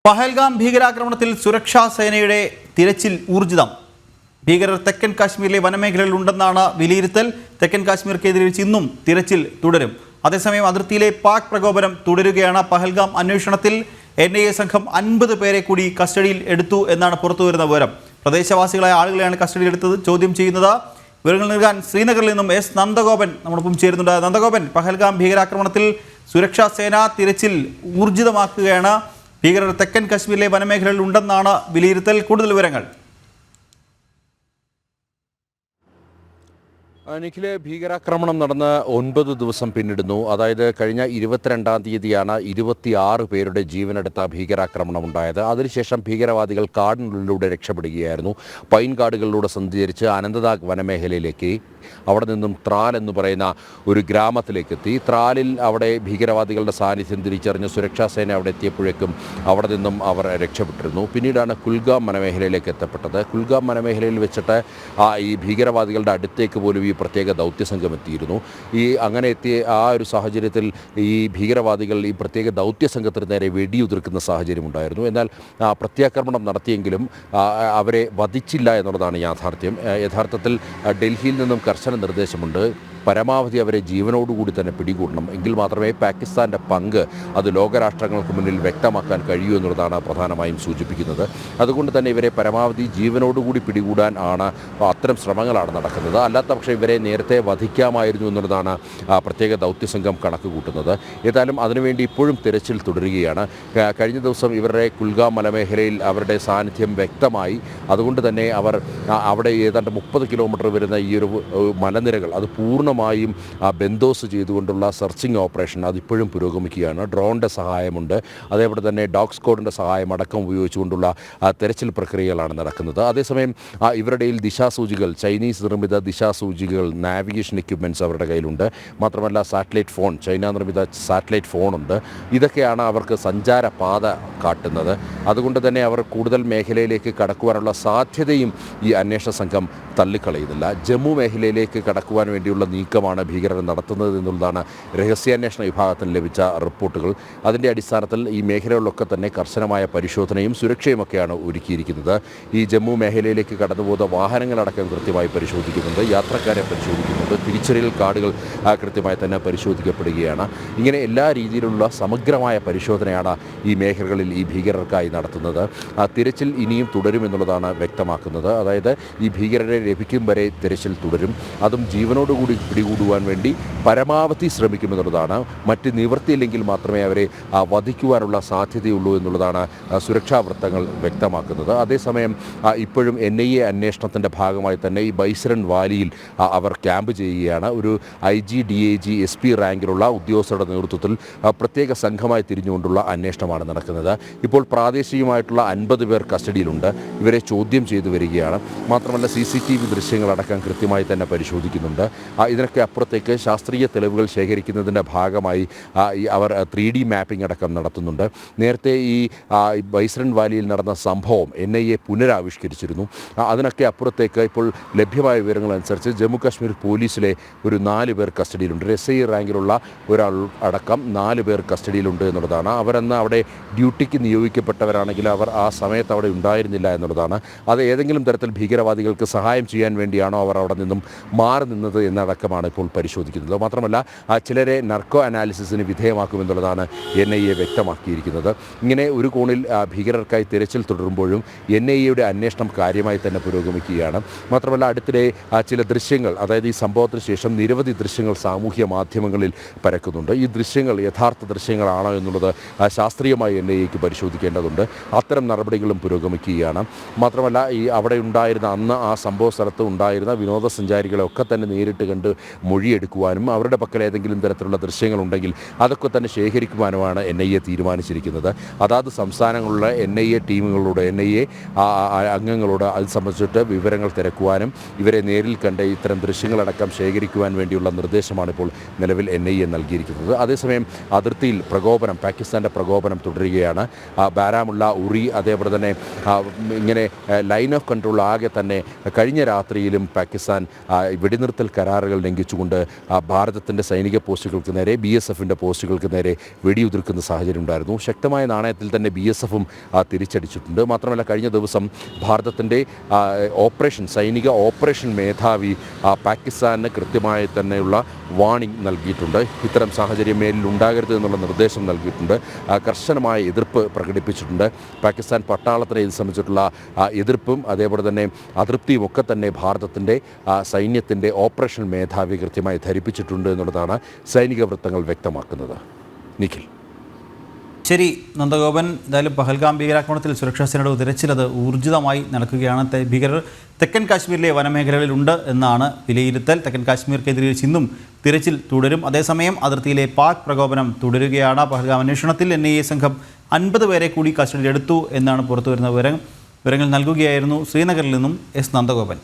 പഹൽഗാം ഭീകരാക്രമണത്തിൽ സുരക്ഷാ സേനയുടെ തിരച്ചിൽ ഊർജിതം. ഭീകരർ തെക്കൻ കാശ്മീരിലെ വനമേഖലയിൽ ഉണ്ടെന്നാണ് വിലയിരുത്തൽ. തെക്കൻ കാശ്മീർ കേന്ദ്രീകരിച്ച് ഇന്നും തിരച്ചിൽ തുടരും. അതേസമയം അതിർത്തിയിലെ പാക് പ്രകോപനം തുടരുകയാണ്. പഹൽഗാം അന്വേഷണത്തിൽ NIA സംഘം 50 പേരെ കൂടി കസ്റ്റഡിയിൽ എടുത്തു എന്നാണ് പുറത്തുവരുന്ന വിവരം. പ്രദേശവാസികളായ ആളുകളെയാണ് കസ്റ്റഡിയിൽ എടുത്തത്. ചോദ്യം ചെയ്യുന്നത് വിവരങ്ങൾ നൽകാൻ ശ്രീനഗറിൽ നിന്നും S. നന്ദഗോപൻ നമ്മോടൊപ്പം ചേരുന്നുണ്ട്. നന്ദഗോപൻ, പഹൽഗാം ഭീകരാക്രമണത്തിൽ സുരക്ഷാ സേന തിരച്ചിൽ ഊർജിതമാക്കുകയാണ്. ഭീകരർ തെക്കൻ കശ്മീരിലെ വനമേഖലയിൽ ഉണ്ടെന്നാണ് വിലയിരുത്തൽ. കൂടുതൽ വിവരങ്ങൾ. നിഖിലെ, ഭീകരാക്രമണം നടന്ന് 9 ദിവസം പിന്നിടുന്നു. അതായത് കഴിഞ്ഞ 22-ാം തീയതിയാണ് 26 പേരുടെ ജീവനെടുത്ത ഭീകരാക്രമണം ഉണ്ടായത്. അതിനുശേഷം ഭീകരവാദികൾ കാടിനുള്ളിലൂടെ രക്ഷപ്പെടുകയായിരുന്നു. പൈൻ കാടുകളിലൂടെ സഞ്ചരിച്ച് അനന്തനാഗ് വനമേഖലയിലേക്ക്, അവിടെ നിന്നും ത്രാൽ എന്ന് പറയുന്ന ഒരു ഗ്രാമത്തിലേക്കെത്തി. ത്രാലിൽ അവിടെ ഭീകരവാദികളുടെ സാന്നിധ്യം തിരിച്ചറിഞ്ഞ് സുരക്ഷാ സേന അവിടെ എത്തിയപ്പോഴേക്കും അവിടെ നിന്നും അവർ രക്ഷപ്പെട്ടിരുന്നു. പിന്നീടാണ് കുൽഗാം വനമേഖലയിലേക്ക് എത്തപ്പെട്ടത്. കുൽഗാം വനമേഖലയിൽ വെച്ചിട്ട് ഈ ഭീകരവാദികളുടെ അടുത്തേക്ക് പോലും ഈ പ്രത്യേക ദൗത്യസംഘം എത്തിയിരുന്നു. അങ്ങനെ എത്തിയ ഒരു സാഹചര്യത്തിൽ ഈ ഭീകരവാദികൾ ഈ പ്രത്യേക ദൗത്യസംഘത്തിന് നേരെ വെടിയുതിർക്കുന്ന സാഹചര്യമുണ്ടായിരുന്നു. എന്നാൽ പ്രത്യാക്രമണം നടത്തിയെങ്കിലും അവരെ വധിച്ചില്ല എന്നുള്ളതാണ് യാഥാർത്ഥ്യം. യഥാർത്ഥത്തിൽ ഡൽഹിയിൽ നിന്നും കർശന നിർദ്ദേശമുണ്ട്. പരമാവധി അവരെ ജീവനോടുകൂടി തന്നെ പിടികൂടണം. എങ്കിൽ മാത്രമേ പാകിസ്ഥാൻ്റെ പങ്ക് അത് ലോകരാഷ്ട്രങ്ങൾക്ക് മുന്നിൽ വ്യക്തമാക്കാൻ കഴിയൂ എന്നുള്ളതാണ് പ്രധാനമായും സൂചിപ്പിക്കുന്നത്. അതുകൊണ്ട് തന്നെ ഇവരെ പരമാവധി ജീവനോടുകൂടി പിടികൂടാൻ ആണ് അത്തരം ശ്രമങ്ങളാണ് നടക്കുന്നത്. അല്ലാത്ത പക്ഷേ ഇവരെ നേരത്തെ വധിക്കാമായിരുന്നു എന്നുള്ളതാണ് പ്രത്യേക ദൗത്യസംഘം കണക്ക് കൂട്ടുന്നത്. ഏതായാലും അതിനുവേണ്ടി ഇപ്പോഴും തിരച്ചിൽ തുടരുകയാണ്. കഴിഞ്ഞ ദിവസം ഇവരുടെ കുൽഗാം മലമേഖലയിൽ അവരുടെ സാന്നിധ്യം വ്യക്തമായി. അതുകൊണ്ട് തന്നെ അവർ അവിടെ ഏതാണ്ട് 30 കിലോമീറ്റർ വരുന്ന ഈ ഒരു മലനിരകൾ അത് പൂർണ്ണമായും ബന്ദോസ് ചെയ്തുകൊണ്ടുള്ള സെർച്ചിങ് ഓപ്പറേഷൻ അതിപ്പോഴും പുരോഗമിക്കുകയാണ്. ഡ്രോണിൻ്റെ സഹായമുണ്ട്. അതേപോലെ തന്നെ ഡോഗ് സ്ക്വാഡിൻ്റെ സഹായം അടക്കം ഉപയോഗിച്ചുകൊണ്ടുള്ള തെരച്ചിൽ പ്രക്രിയകളാണ് നടക്കുന്നത്. അതേസമയം ഇവരുടെ ദിശാസൂചികൾ, ചൈനീസ് നിർമ്മിത ദിശാസൂചികൾ, നാവിഗേഷൻ എക്യുപ്മെൻറ്റ്സ് അവരുടെ കയ്യിലുണ്ട്. മാത്രമല്ല സാറ്റലൈറ്റ് ഫോൺ, ചൈന നിർമ്മിത സാറ്റലൈറ്റ് ഫോണുണ്ട്. ഇതൊക്കെയാണ് അവർക്ക് സഞ്ചാരപാത കാട്ടുന്നത്. അതുകൊണ്ട് തന്നെ അവർ കൂടുതൽ മേഖലയിലേക്ക് കടക്കുവാനുള്ള സാധ്യതയും ഈ അന്വേഷണ സംഘം തള്ളിക്കളയുന്നില്ല. ജമ്മു മേഖലയിലേക്ക് കടക്കുവാൻ വേണ്ടിയുള്ള നീക്കമാണ് ഭീകരർ നടത്തുന്നത് എന്നുള്ളതാണ് രഹസ്യാന്വേഷണ വിഭാഗത്തിന് ലഭിച്ച റിപ്പോർട്ടുകൾ. അതിൻ്റെ അടിസ്ഥാനത്തിൽ ഈ മേഖലകളിലൊക്കെ തന്നെ കർശനമായ പരിശോധനയും സുരക്ഷയുമൊക്കെയാണ് ഒരുക്കിയിരിക്കുന്നത്. ഈ ജമ്മു മേഖലയിലേക്ക് കടന്നുപോകുന്ന വാഹനങ്ങളടക്കം കൃത്യമായി പരിശോധിക്കുന്നുണ്ട്, യാത്രക്കാരെ പരിശോധിക്കുന്നുണ്ട്, തിരിച്ചറിയൽ കാർഡുകൾ കൃത്യമായി തന്നെ പരിശോധിക്കപ്പെടുകയാണ്. ഇങ്ങനെ എല്ലാ രീതിയിലുള്ള സമഗ്രമായ പരിശോധനയാണ് ഈ മേഖലകളിൽ ഈ ഭീകരർക്കായി നടത്തുന്നത്. തിരച്ചിൽ ഇനിയും തുടരുമെന്നുള്ളതാണ് വ്യക്തമാക്കുന്നത്. അതായത് ഈ ഭീകരരെ ലഭിക്കും വരെ തിരച്ചിൽ തുടരും. അതും ജീവനോടുകൂടി പിടികൂടുവാൻ വേണ്ടി പരമാവധി ശ്രമിക്കുമെന്നുള്ളതാണ്. മറ്റ് നിവൃത്തിയില്ലെങ്കിൽ മാത്രമേ അവരെ വധിക്കുവാനുള്ള സാധ്യതയുള്ളൂ എന്നുള്ളതാണ് സുരക്ഷാ വൃത്തങ്ങൾ വ്യക്തമാക്കുന്നത്. അതേസമയം ഇപ്പോഴും NIA അന്വേഷണത്തിൻ്റെ ഭാഗമായി തന്നെ ഈ ബൈസരൺ വാലിയിൽ അവർ ക്യാമ്പ് ചെയ്യുകയാണ്. ഒരു IG, DIG, SP റാങ്കിലുള്ള ഉദ്യോഗസ്ഥരുടെ നേതൃത്വത്തിൽ പ്രത്യേക സംഘമായി തിരിഞ്ഞുകൊണ്ടുള്ള അന്വേഷണമാണ് നടക്കുന്നത്. ഇപ്പോൾ പ്രാദേശികമായിട്ടുള്ള 50 പേർ കസ്റ്റഡിയിലുണ്ട്. ഇവരെ ചോദ്യം ചെയ്തു വരികയാണ്. മാത്രമല്ല CCTV ദൃശ്യങ്ങളടക്കം കൃത്യമായി തന്നെ പരിശോധിക്കുന്നുണ്ട്. ഇതിനൊക്കെ അപ്പുറത്തേക്ക് ശാസ്ത്രീയ തെളിവുകൾ ശേഖരിക്കുന്നതിൻ്റെ ഭാഗമായി അവർ 3D മാപ്പിംഗ് അടക്കം നടത്തുന്നുണ്ട്. നേരത്തെ ഈ ബൈസരൺ വാലിയിൽ നടന്ന സംഭവം NIA പുനരാവിഷ്കരിച്ചിരുന്നു. അതിനൊക്കെ അപ്പുറത്തേക്ക് ഇപ്പോൾ ലഭ്യമായ വിവരങ്ങളനുസരിച്ച് ജമ്മു കാശ്മീർ പോലീസിലെ ഒരു 4 പേർ കസ്റ്റഡിയിലുണ്ട്. SI റാങ്കിലുള്ള ഒരാൾ അടക്കം 4 പേർ കസ്റ്റഡിയിലുണ്ട് എന്നുള്ളതാണ്. അവരെന്ന് അവിടെ ഡ്യൂട്ടിക്ക് നിയോഗിക്കപ്പെട്ടവരാണെങ്കിൽ അവർ ആ സമയത്ത് അവിടെ ഉണ്ടായിരുന്നില്ല എന്നുള്ളതാണ്. അത് ഏതെങ്കിലും തരത്തിൽ ഭീകരവാദികൾക്ക് സഹായം ചെയ്യാൻ വേണ്ടിയാണോ അവർ അവിടെ നിന്നും മാറി നിന്നത് എന്നടക്കമാണ് ഇപ്പോൾ പരിശോധിക്കുന്നത്. മാത്രമല്ല ചിലരെ നർക്കോ അനാലിസിസിന് വിധേയമാക്കുമെന്നുള്ളതാണ് NIA വ്യക്തമാക്കിയിരിക്കുന്നത്. ഇങ്ങനെ ഒരു കോണിൽ ഭീകരർക്കായി തിരച്ചിൽ തുടരുമ്പോഴും NIAയുടെ അന്വേഷണം കാര്യമായി തന്നെ പുരോഗമിക്കുകയാണ്. മാത്രമല്ല അടുത്തിടെ ചില ദൃശ്യങ്ങൾ, അതായത് ഈ സംഭവത്തിന് ശേഷം നിരവധി ദൃശ്യങ്ങൾ സാമൂഹ്യ മാധ്യമങ്ങളിൽ പരക്കുന്നുണ്ട്. ഈ ദൃശ്യങ്ങൾ യഥാർത്ഥ ദൃശ്യങ്ങളാണോ എന്നുള്ളത് ശാസ്ത്രീയമായി NIAക്ക് പരിശോധിക്കേണ്ടതുണ്ട്. അത്തരം നടപടികളും പുരോഗമിക്കുകയാണ്. മാത്രമല്ല അവിടെ ഉണ്ടായിരുന്ന അന്ന് ആ സംഭവ സ്ഥലത്ത് ഉണ്ടായിരുന്ന വിനോദസഞ്ചാരികളെ ഒക്കെ തന്നെ നേരിട്ട് കണ്ട് മൊഴിയെടുക്കുവാനും അവരുടെ പക്കൽ ഏതെങ്കിലും തരത്തിലുള്ള ദൃശ്യങ്ങളുണ്ടെങ്കിൽ അതൊക്കെ തന്നെ ശേഖരിക്കുവാനുമാണ് NIA തീരുമാനിച്ചിരിക്കുന്നത്. അതാത് സംസ്ഥാനങ്ങളിലെ NIA ടീമുകളോട്, NIA അംഗങ്ങളോട് അത് സംബന്ധിച്ചിട്ട് വിവരങ്ങൾ തിരക്കുവാനും ഇവരെ നേരിൽ കണ്ട് ഇത്തരം ദൃശ്യങ്ങളടക്കം ശേഖരിക്കുവാൻ വേണ്ടിയുള്ള നിർദ്ദേശമാണ് ഇപ്പോൾ നിലവിൽ NIA നൽകിയിരിക്കുന്നത്. അതേസമയം അതിർത്തിയിൽ പ്രകോപനം, പാകിസ്ഥാൻ്റെ പ്രകോപനം തുടരുകയാണ്. ബാരാമുള്ള, ഉറി, അതേപോലെ തന്നെ ഇങ്ങനെ ലൈൻ ഓഫ് കൺട്രോൾ ആകെ തന്നെ കഴിഞ്ഞ രാത്രിയിലും പാകിസ്ഥാൻ വെടിനിർത്തൽ കരാറുകൾ ലംഘിച്ചുകൊണ്ട് ഭാരതത്തിൻ്റെ സൈനിക പോസ്റ്റുകൾക്ക് നേരെ BSFിൻ്റെ പോസ്റ്റുകൾക്ക് നേരെ വെടിയുതിർക്കുന്ന സാഹചര്യം ഉണ്ടായിരുന്നു. ശക്തമായ നാണയത്തിൽ തന്നെ BSFും തിരിച്ചടിച്ചിട്ടുണ്ട്. മാത്രമല്ല കഴിഞ്ഞ ദിവസം ഭാരതത്തിൻ്റെ സൈനിക ഓപ്പറേഷൻ മേധാവി പാകിസ്ഥാന് കൃത്യമായി തന്നെയുള്ള വാണിംഗ് നൽകിയിട്ടുണ്ട്. ഇത്തരം സാഹചര്യം മേലിൽ ഉണ്ടാകരുത് എന്നുള്ള നിർദ്ദേശം നൽകിയിട്ടുണ്ട്. കർശനമായ എതിർപ്പ് പ്രകടിപ്പിച്ചിട്ടുണ്ട്. പാകിസ്ഥാൻ പട്ടാളത്തിനെ ഇത് സംബന്ധിച്ചിട്ടുള്ള എതിർപ്പും അതേപോലെ തന്നെ അതൃപ്തിയും ഒക്കെ തന്നെ ഭാരതത്തിൻ്റെ സൈന്യത്തിൻ്റെ ഓപ്പറേഷൻ മേധാവി കൃത്യമായി ധരിപ്പിച്ചിട്ടുണ്ട് എന്നുള്ളതാണ് സൈനിക വൃത്തങ്ങൾ വ്യക്തമാക്കുന്നത്. നിഖിൽ. ശരി നന്ദഗോപൻ, എന്തായാലും പഹൽഗാം ഭീകരാക്രമണത്തിൽ സുരക്ഷാ സേനയുടെ തിരച്ചിൽ അത് ഊർജിതമായി നടക്കുകയാണ്. ഭീകരർ തെക്കൻ കാശ്മീരിലെ വനമേഖലകളിലുണ്ട് എന്നാണ് വിലയിരുത്തൽ. തെക്കൻ കാശ്മീർ കേന്ദ്രീകരിച്ച് ഇന്നും തിരച്ചിൽ തുടരും. അതേസമയം അതിർത്തിയിലെ പാക് പ്രകോപനം തുടരുകയാണ്. പഹൽഗാം അന്വേഷണത്തിൽ NIA സംഘം 50 പേരെ കൂടി കസ്റ്റഡിയിലെടുത്തു എന്നാണ് പുറത്തുവരുന്ന വിവരങ്ങൾ നൽകുകയായിരുന്നു ശ്രീനഗറിൽ നിന്നും S. നന്ദഗോപൻ.